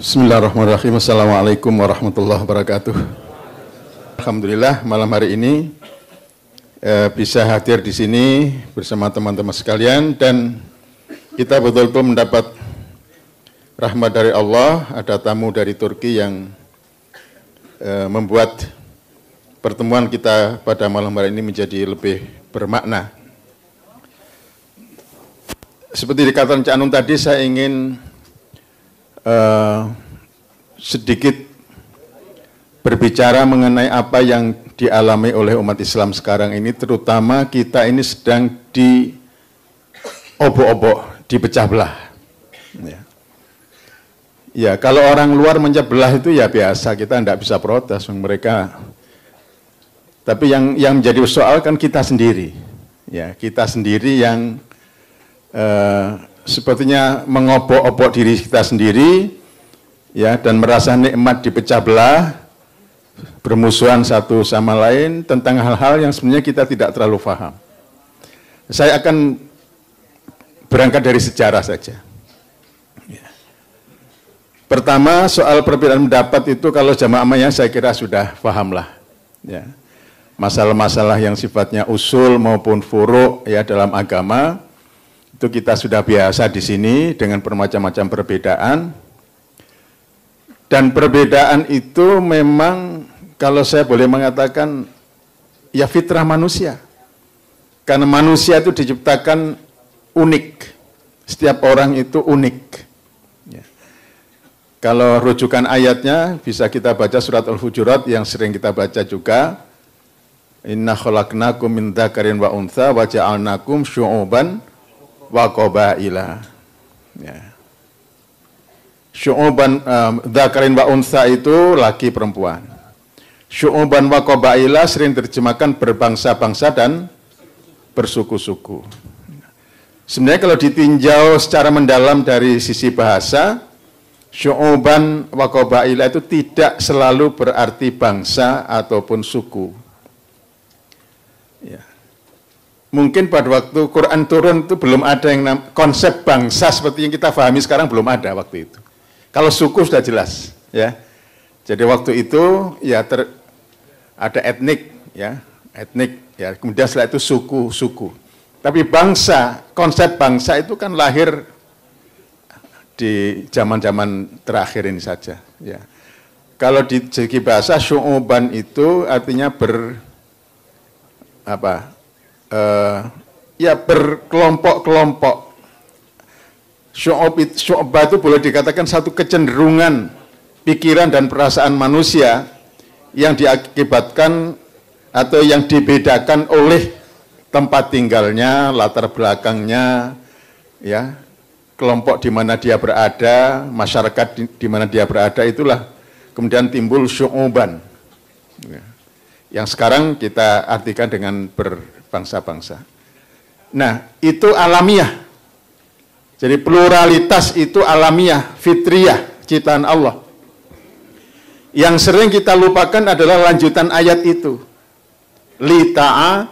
Bismillahirrahmanirrahim. Assalamualaikum warahmatullahi wabarakatuh. Alhamdulillah malam hari ini bisa hadir di sini bersama teman-teman sekalian dan kita betul-betul mendapat rahmat dari Allah. Ada tamu dari Turki yang membuat pertemuan kita pada malam hari ini menjadi lebih bermakna. Seperti dikatakan Cak Anung tadi, saya ingin sedikit berbicara mengenai apa yang dialami oleh umat Islam sekarang ini, terutama kita ini sedang diobok-obok, dipecah belah. Ya, kalau orang luar mencah belah itu ya biasa, kita tidak bisa protes mereka. Tapi yang menjadi soal kan kita sendiri. Ya, kita sendiri yang sepertinya mengobok-obok diri kita sendiri, ya, dan merasa nikmat dipecah belah, bermusuhan satu sama lain tentang hal-hal yang sebenarnya kita tidak terlalu paham. Saya akan berangkat dari sejarah saja. Ya. Pertama, soal perbedaan pendapat itu kalau jamaah amanya saya kira sudah pahamlah. Ya. Masalah-masalah yang sifatnya usul maupun furu' ya dalam agama, itu kita sudah biasa di sini dengan bermacam-macam perbedaan. Dan perbedaan itu memang kalau saya boleh mengatakan ya fitrah manusia. Karena manusia itu diciptakan unik. Setiap orang itu unik. Ya. Kalau rujukan ayatnya bisa kita baca surat Al-Hujurat yang sering kita baca juga. Inna khalaqnakum min dzakarin wa untha wa ja'alnakum syu'uban wa qabaila. Ya. Syu'uban dzakarin wa unsa itu laki perempuan. Syu'uban wa qabaila sering terjemahkan berbangsa-bangsa dan bersuku-suku. Sebenarnya kalau ditinjau secara mendalam dari sisi bahasa, syu'uban wa qabaila itu tidak selalu berarti bangsa ataupun suku. Ya. Mungkin pada waktu Quran turun itu belum ada yang konsep bangsa seperti yang kita pahami sekarang, belum ada waktu itu. Kalau suku sudah jelas, ya. Jadi waktu itu ya ada etnik, ya, etnik, ya. Kemudian setelah itu suku-suku. Tapi bangsa, konsep bangsa itu kan lahir di zaman-zaman terakhir ini saja, ya. Kalau di segi bahasa syu'uban itu artinya ya berkelompok-kelompok. Syu'bah itu boleh dikatakan satu kecenderungan pikiran dan perasaan manusia yang diakibatkan atau yang dibedakan oleh tempat tinggalnya, latar belakangnya, ya, kelompok di mana dia berada, masyarakat di mana dia berada, itulah kemudian timbul syu'uban. Ya. Yang sekarang kita artikan dengan berbangsa-bangsa. Nah, itu alamiah. Jadi pluralitas itu alamiah, fitriyah, ciptaan Allah. Yang sering kita lupakan adalah lanjutan ayat itu. Lita'a,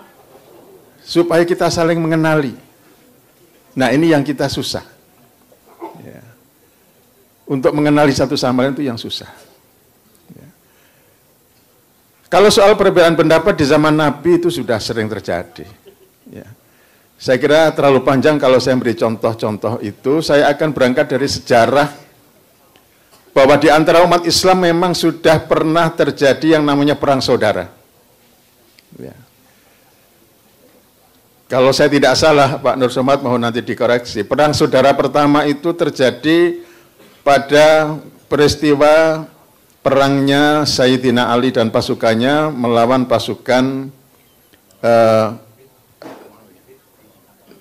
supaya kita saling mengenali. Nah, ini yang kita susah. Ya. Untuk mengenali satu sama lain itu yang susah. Kalau soal perbedaan pendapat di zaman Nabi itu sudah sering terjadi. Ya. Saya kira terlalu panjang kalau saya beri contoh-contoh itu. Saya akan berangkat dari sejarah bahwa di antara umat Islam memang sudah pernah terjadi yang namanya perang saudara. Ya. Kalau saya tidak salah, Pak Nur Somad mohon nanti dikoreksi. Perang saudara pertama itu terjadi pada peristiwa perangnya Sayyidina Ali dan pasukannya melawan pasukan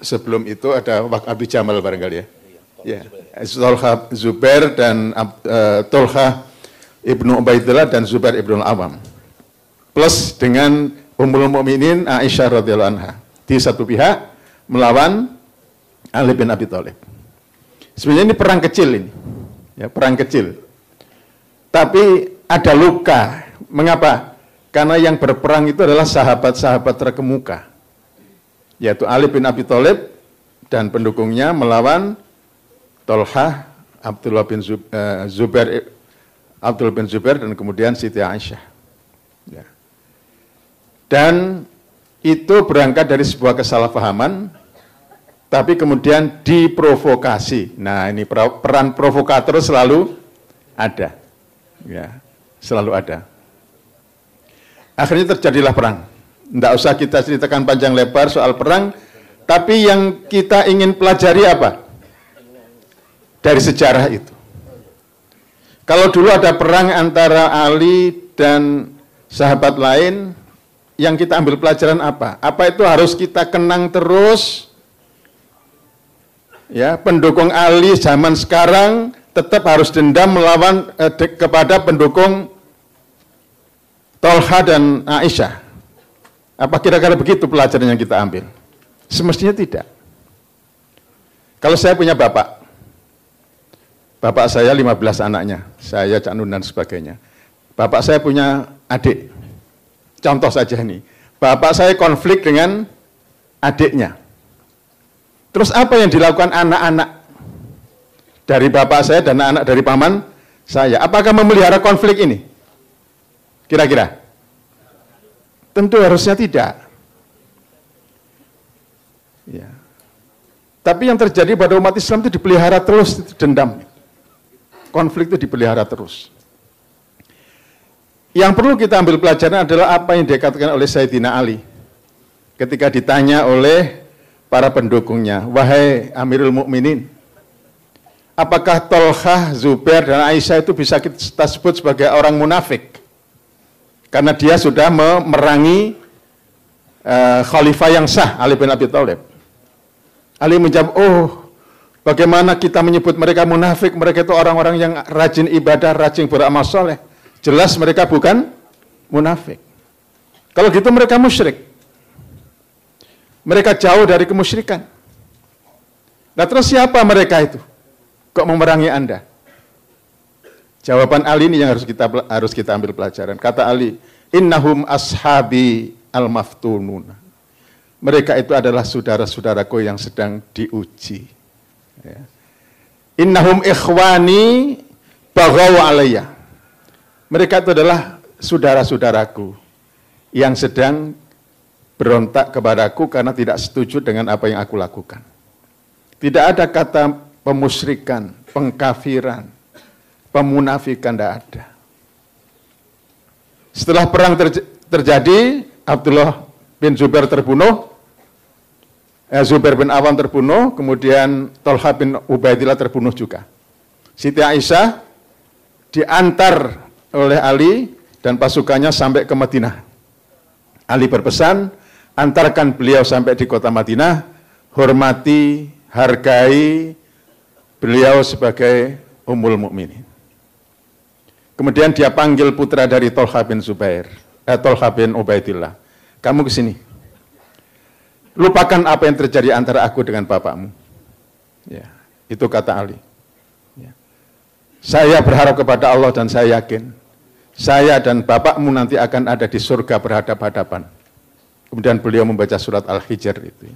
sebelum itu ada Abu Jamal barangkali ya. Ya, Tolha Zubair dan Tolha Ibnu Ubaidillah dan Zubair Ibnu Al-Awam. Plus dengan Ummul Mukminin Aisyah radhiyallahu anha. Di satu pihak melawan Ali bin Abi Thalib. Sebenarnya ini perang kecil ini. Ya, perang kecil. Tapi ada luka. Mengapa? Karena yang berperang itu adalah sahabat-sahabat terkemuka. Yaitu Ali bin Abi Thalib dan pendukungnya melawan Tolhah Abdullah bin Zubair dan kemudian Siti Aisyah. Ya. Dan itu berangkat dari sebuah kesalahpahaman, tapi kemudian diprovokasi. Nah, ini peran provokator selalu ada. Ya, selalu ada. Akhirnya terjadilah perang. Tidak usah kita ceritakan panjang lebar soal perang, tapi yang kita ingin pelajari apa? Dari sejarah itu. Kalau dulu ada perang antara Ali dan sahabat lain, yang kita ambil pelajaran apa? Apa itu harus kita kenang terus? Ya, pendukung Ali zaman sekarang tetap harus dendam melawan kepada pendukung Tolha dan Aisyah. Apa kira-kira begitu pelajaran yang kita ambil? Semestinya tidak. Kalau saya punya bapak saya 15 anaknya, saya Cak Nun dan sebagainya. Bapak saya punya adik, contoh saja ini. Bapak saya konflik dengan adiknya. Terus apa yang dilakukan anak-anak dari bapak saya dan anak-anak dari paman saya? Apakah memelihara konflik ini? Kira-kira? Tentu harusnya tidak. Ya. Tapi yang terjadi pada umat Islam itu dipelihara terus, itu dendam. Konflik itu dipelihara terus. Yang perlu kita ambil pelajaran adalah apa yang dikatakan oleh Sayyidina Ali. Ketika ditanya oleh para pendukungnya, wahai Amirul Mukminin, apakah Tolhah, Zubair, dan Aisyah itu bisa kita sebut sebagai orang munafik? Karena dia sudah memerangi khalifah yang sah, Ali bin Abi Thalib. Ali menjawab, oh, bagaimana kita menyebut mereka munafik? Mereka itu orang-orang yang rajin ibadah, rajin beramal soleh. Jelas mereka bukan munafik. Kalau gitu mereka musyrik. Mereka jauh dari kemusyrikan. Nah, terus siapa mereka itu? Kok memerangi Anda? Jawaban Ali ini yang harus kita ambil pelajaran. Kata Ali, innahum ashabi al-maftununa. Mereka itu adalah saudara-saudaraku yang sedang diuji. Ya. Innahum ikhwani baghaw alayya. Mereka itu adalah saudara-saudaraku yang sedang berontak kepadaku karena tidak setuju dengan apa yang aku lakukan. Tidak ada kata pemusyrikan, pengkafiran, pemunafikan, tidak ada. Setelah perang terjadi, Abdullah bin Zubair terbunuh, Zubair bin Awam terbunuh, kemudian Tolha bin Ubaidillah terbunuh juga. Siti Aisyah diantar oleh Ali dan pasukannya sampai ke Madinah. Ali berpesan, antarkan beliau sampai di kota Madinah, hormati, hargai beliau sebagai Ummul Mukminin. Kemudian dia panggil putra dari Tolha bin Ubaidillah. Kamu ke sini. Lupakan apa yang terjadi antara aku dengan bapakmu. Ya, itu kata Ali. Ya. Saya berharap kepada Allah dan saya yakin saya dan bapakmu nanti akan ada di surga berhadap-hadapan. Kemudian beliau membaca surat Al-Hijr itu.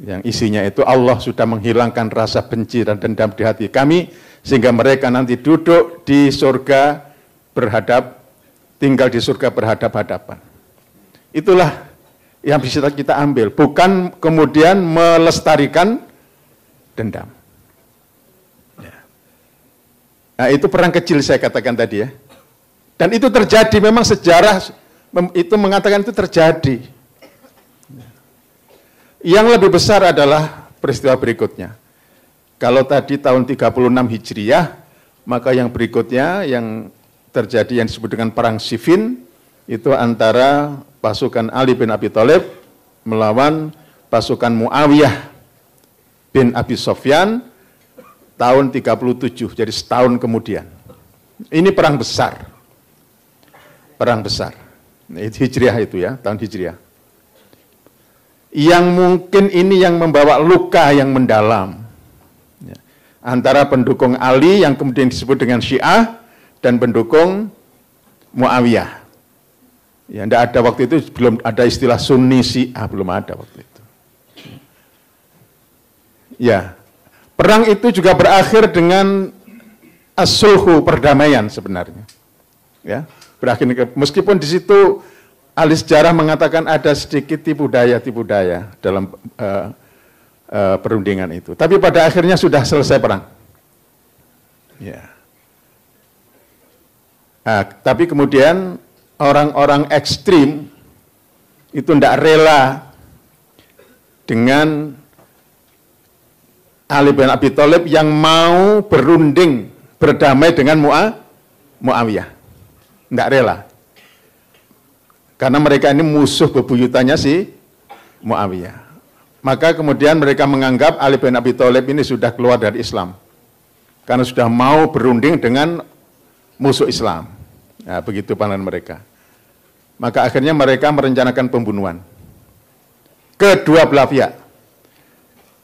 Yang isinya itu Allah sudah menghilangkan rasa benci dan dendam di hati kami, sehingga mereka nanti duduk di surga tinggal di surga berhadap-hadapan. Itulah yang bisa kita ambil, bukan kemudian melestarikan dendam. Nah, itu perang kecil saya katakan tadi ya. Dan itu terjadi, memang sejarah itu mengatakan itu terjadi. Yang lebih besar adalah peristiwa berikutnya. Kalau tadi tahun 36 Hijriah, maka yang berikutnya yang terjadi yang disebut dengan perang Siffin, itu antara pasukan Ali bin Abi Thalib melawan pasukan Muawiyah bin Abi Sufyan tahun 37, jadi setahun kemudian. Ini perang besar. Perang besar. Hijriah itu ya, tahun Hijriah. Yang mungkin ini yang membawa luka yang mendalam. Antara pendukung Ali yang kemudian disebut dengan Syiah dan pendukung Muawiyah. Ya, enggak ada waktu itu, belum ada istilah Sunni Syiah, belum ada waktu itu. Ya, Perang itu juga berakhir dengan as-sulhu, perdamaian sebenarnya. Ya, berakhir meskipun di situ ahli sejarah mengatakan ada sedikit tipu daya dalam perundingan itu. Tapi pada akhirnya sudah selesai perang. Ya. Nah, tapi kemudian orang-orang ekstrim itu tidak rela dengan Ali bin Abi Thalib yang mau berunding, berdamai dengan Muawiyah. Tidak rela. Karena mereka ini musuh bebuyutannya si Muawiyah. Maka kemudian mereka menganggap Ali bin Abi Thalib ini sudah keluar dari Islam. Karena sudah mau berunding dengan musuh Islam. Nah, begitu pandangan mereka. Maka akhirnya mereka merencanakan pembunuhan. Kedua belah pihak.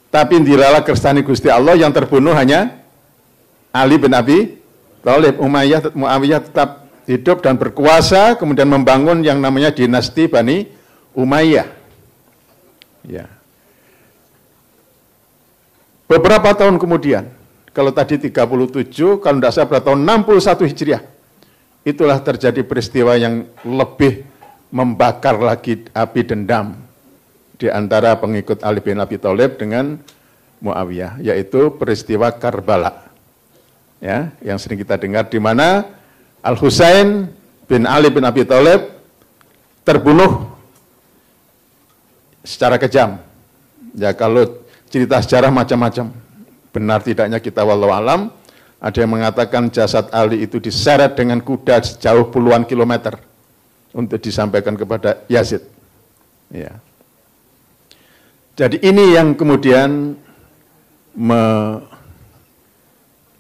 Tapi dilala kersani Gusti Allah, yang terbunuh hanya Ali bin Abi Thalib. Muawiyah tetap hidup dan berkuasa, kemudian membangun yang namanya dinasti Bani Umayyah. Ya. Beberapa tahun kemudian, kalau tadi 37, kalau tidak salah pada tahun 61 Hijriah, itulah terjadi peristiwa yang lebih membakar lagi api dendam di antara pengikut Ali bin Abi Thalib dengan Muawiyah, yaitu peristiwa Karbala. Ya, yang sering kita dengar, di mana Al-Husain bin Ali bin Abi Thalib terbunuh secara kejam. Ya, kalau cerita sejarah macam-macam, benar tidaknya kita wallahu alam. Ada yang mengatakan jasad Ali itu diseret dengan kuda sejauh puluhan kilometer untuk disampaikan kepada Yazid. Ya. Jadi ini yang kemudian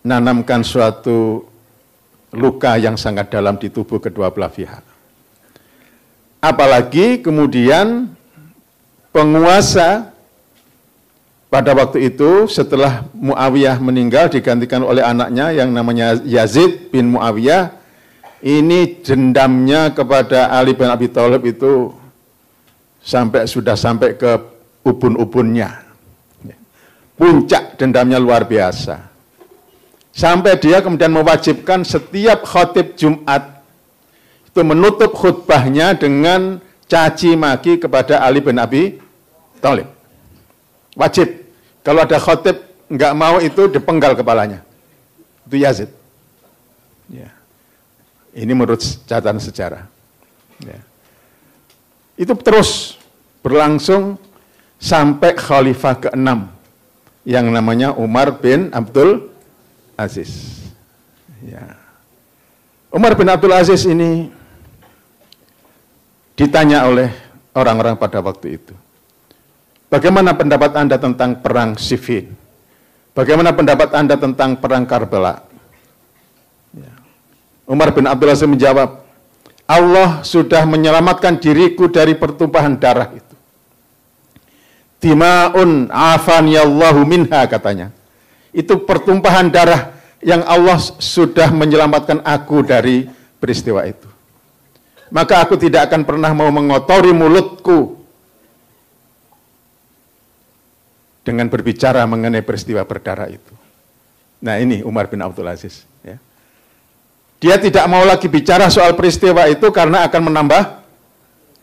menanamkan suatu luka yang sangat dalam di tubuh kedua belah pihak. Apalagi kemudian penguasa pada waktu itu setelah Muawiyah meninggal digantikan oleh anaknya yang namanya Yazid bin Muawiyah. Ini dendamnya kepada Ali bin Abi Thalib itu sudah sampai ke ubun-ubunnya. Puncak dendamnya luar biasa. Sampai dia kemudian mewajibkan setiap khatib Jumat itu menutup khutbahnya dengan caci maki kepada Ali bin Abi Thalib. Wajib. Kalau ada khatib nggak mau itu dipenggal kepalanya. Itu Yazid. Ya. Ini menurut catatan sejarah. Ya. Itu terus berlangsung sampai khalifah ke-6 yang namanya Umar bin Abdul Aziz. Ya. Umar bin Abdul Aziz ini ditanya oleh orang-orang pada waktu itu, bagaimana pendapat Anda tentang perang Siffin? Bagaimana pendapat Anda tentang perang Karbala? Ya. Umar bin Abdul Aziz menjawab, Allah sudah menyelamatkan diriku dari pertumpahan darah itu. Dima'un afaniyallahu minha, katanya. Itu pertumpahan darah yang Allah sudah menyelamatkan aku dari peristiwa itu. Maka aku tidak akan pernah mau mengotori mulutku dengan berbicara mengenai peristiwa berdarah itu. Nah, ini Umar bin Abdul Aziz. Ya. Dia tidak mau lagi bicara soal peristiwa itu karena akan menambah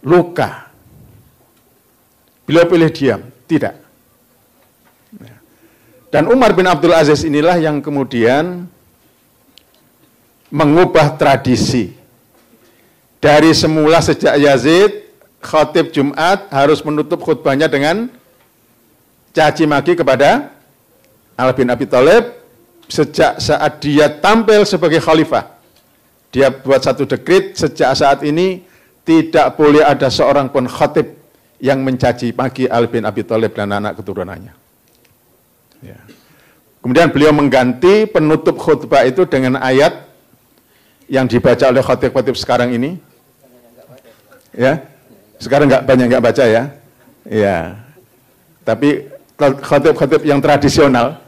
luka. Beliau pilih diam, tidak. Dan Umar bin Abdul Aziz inilah yang kemudian mengubah tradisi. Dari semula sejak Yazid, khatib Jumat harus menutup khutbahnya dengan caci maki kepada Ali bin Abi Thalib. Sejak saat dia tampil sebagai khalifah, dia buat satu dekrit, sejak saat ini tidak boleh ada seorang pun khatib yang mencaci maki Ali bin Abi Thalib dan anak keturunannya. Ya. Kemudian beliau mengganti penutup khutbah itu dengan ayat yang dibaca oleh khatib-khatib sekarang ini. Ya, sekarang banyak nggak baca ya. Ya, tapi khatib-khatib yang tradisional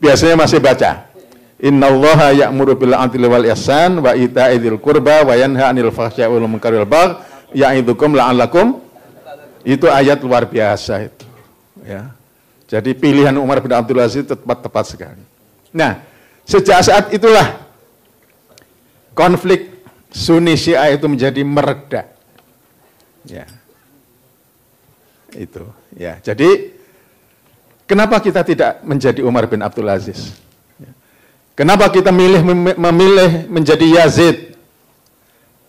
biasanya masih baca. Innallaha ya'muru bil 'adli wal ihsan wa ita'i dzil qurba wa yanha 'anil fahsya'i wal munkari wal baghi ya'idzukum la'allakum. Itu ayat luar biasa itu. Ya. Jadi pilihan Umar bin Abdul Aziz tepat sekali. Nah, sejak saat itulah konflik Sunni Syiah itu menjadi mereda. Ya. Itu, ya. Jadi kenapa kita tidak menjadi Umar bin Abdul Aziz? Ya. Kenapa kita memilih menjadi Yazid?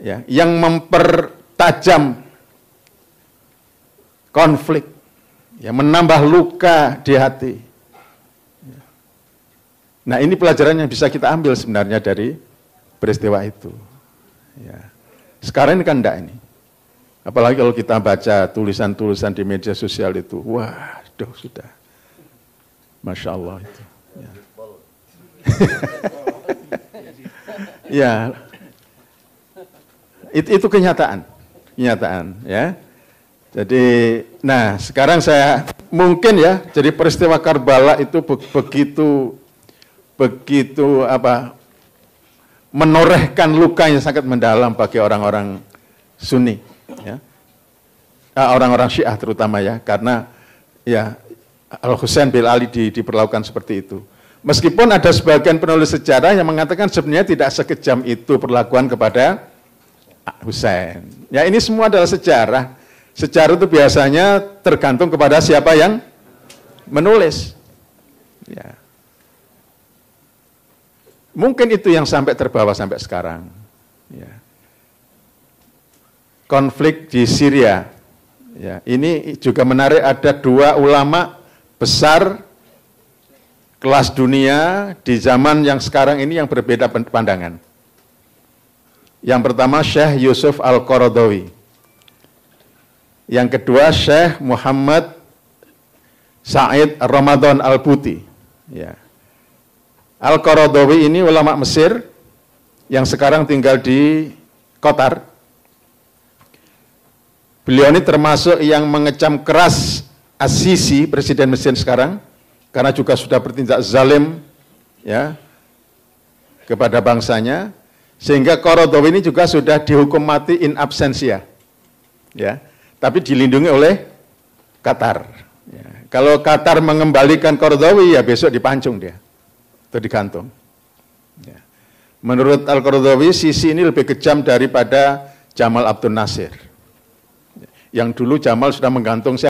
Ya, yang mempertajam konflik, ya, menambah luka di hati. Ya. Nah, ini pelajaran yang bisa kita ambil sebenarnya dari peristiwa itu. Ya. Sekarang ini kan enggak ini. Apalagi kalau kita baca tulisan-tulisan di media sosial itu, waduh sudah, Masya Allah itu. Ya. Ya, itu kenyataan, ya. Jadi, nah sekarang saya mungkin ya, jadi peristiwa Karbala itu begitu apa, menorehkan luka yang sangat mendalam bagi orang-orang Sunni, ya, orang-orang Syiah terutama ya, karena ya Al-Husain bin Ali diperlakukan seperti itu. Meskipun ada sebagian penulis sejarah yang mengatakan sebenarnya tidak sekejam itu perlakuan kepada Husain. Ya ini semua adalah sejarah. Sejarah itu biasanya tergantung kepada siapa yang menulis. Ya. Mungkin itu yang sampai terbawa sampai sekarang. Ya. Konflik di Syria. Ya, ini juga menarik, ada dua ulama besar kelas dunia di zaman yang sekarang ini yang berbeda pandangan. Yang pertama Syekh Yusuf Al-Qaradawi. Yang kedua Syekh Muhammad Said Ramadan Al-Buti. Ya. Al-Qaradawi ini ulama Mesir yang sekarang tinggal di Qatar. Beliau ini termasuk yang mengecam keras As-Sisi, presiden Mesir sekarang, karena juga sudah bertindak zalim ya kepada bangsanya, sehingga Qaradawi ini juga sudah dihukum mati in absentia. Ya. Tapi dilindungi oleh Qatar. Ya. Kalau Qatar mengembalikan Qaradawi, ya besok dipancung dia, atau digantung. Ya. Menurut Al-Qaradawi, Sisi ini lebih kejam daripada Jamal Abdul Nasir. Yang dulu Jamal sudah menggantung